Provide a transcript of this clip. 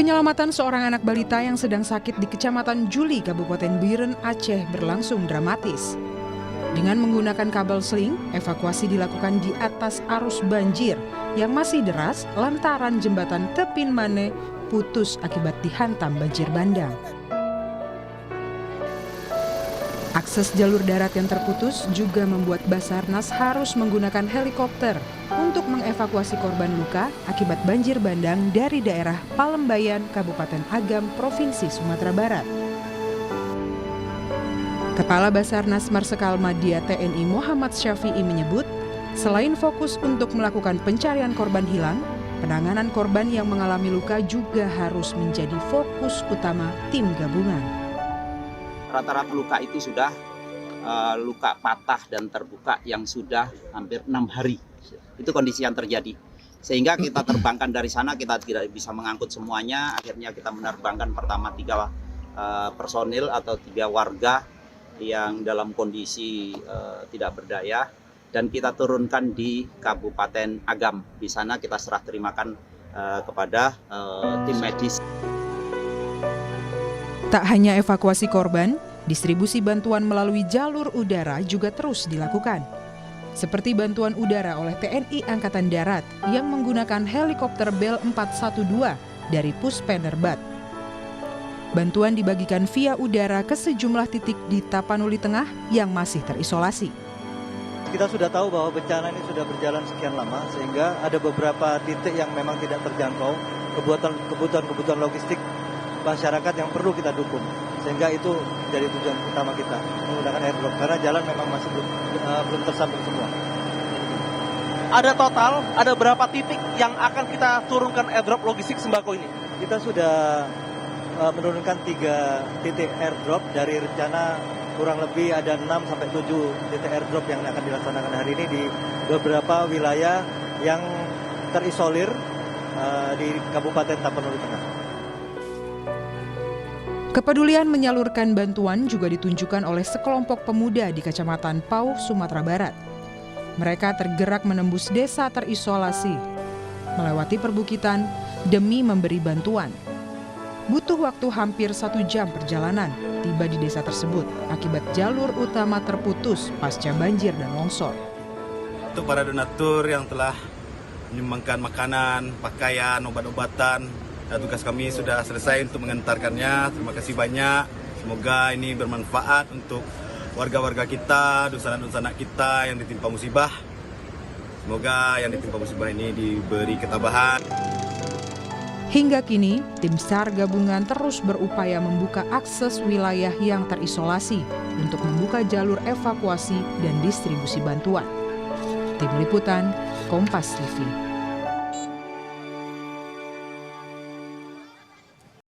Penyelamatan seorang anak balita yang sedang sakit di Kecamatan Juli, Kabupaten Biren, Aceh berlangsung dramatis. Dengan menggunakan kabel seling, evakuasi dilakukan di atas arus banjir yang masih deras lantaran jembatan Tepin Mane putus akibat dihantam banjir bandang. Akses jalur darat yang terputus juga membuat Basarnas harus menggunakan helikopter untuk mengevakuasi korban luka akibat banjir bandang dari daerah Palembayan, Kabupaten Agam, Provinsi Sumatera Barat. Kepala Basarnas Marsikal Madya TNI Muhammad Syafi'i menyebut, selain fokus untuk melakukan pencarian korban hilang, penanganan korban yang mengalami luka juga harus menjadi fokus utama tim gabungan. Rata-rata luka itu sudah luka patah dan terbuka yang sudah hampir 6 hari. Itu kondisi yang terjadi. Sehingga kita terbangkan dari sana, kita tidak bisa mengangkut semuanya. Akhirnya kita menerbangkan pertama 3 personil atau 3 warga yang dalam kondisi tidak berdaya. Dan kita turunkan di Kabupaten Agam. Di sana kita serah terimakan kepada tim medis. Tak hanya evakuasi korban, distribusi bantuan melalui jalur udara juga terus dilakukan. Seperti bantuan udara oleh TNI Angkatan Darat yang menggunakan helikopter Bell 412 dari Puspenerbat. Bantuan dibagikan via udara ke sejumlah titik di Tapanuli Tengah yang masih terisolasi. Kita sudah tahu bahwa bencana ini sudah berjalan sekian lama, sehingga ada beberapa titik yang memang tidak terjangkau, kebutuhan logistik masyarakat yang perlu kita dukung, sehingga itu jadi tujuan utama kita menggunakan airdrop karena jalan memang masih belum tersambung semua. Ada berapa titik yang akan kita turunkan airdrop logistik sembako ini? Kita sudah menurunkan 3 titik airdrop dari rencana kurang lebih ada 6 sampai 7 titik airdrop yang akan dilaksanakan hari ini di beberapa wilayah yang terisolir di Kabupaten Tapanuli Tengah. Kepedulian menyalurkan bantuan juga ditunjukkan oleh sekelompok pemuda di Kecamatan Pau, Sumatera Barat. Mereka tergerak menembus desa terisolasi, melewati perbukitan demi memberi bantuan. Butuh waktu hampir 1 jam perjalanan tiba di desa tersebut akibat jalur utama terputus pasca banjir dan longsor. Untuk para donatur yang telah menyumbangkan makanan, pakaian, obat-obatan, tugas kami sudah selesai untuk mengantarkannya. Terima kasih banyak. Semoga ini bermanfaat untuk warga-warga kita, dusanak-dusanak kita yang ditimpa musibah. Semoga yang ditimpa musibah ini diberi ketabahan. Hingga kini, tim SAR gabungan terus berupaya membuka akses wilayah yang terisolasi untuk membuka jalur evakuasi dan distribusi bantuan. Tim Liputan, Kompas TV.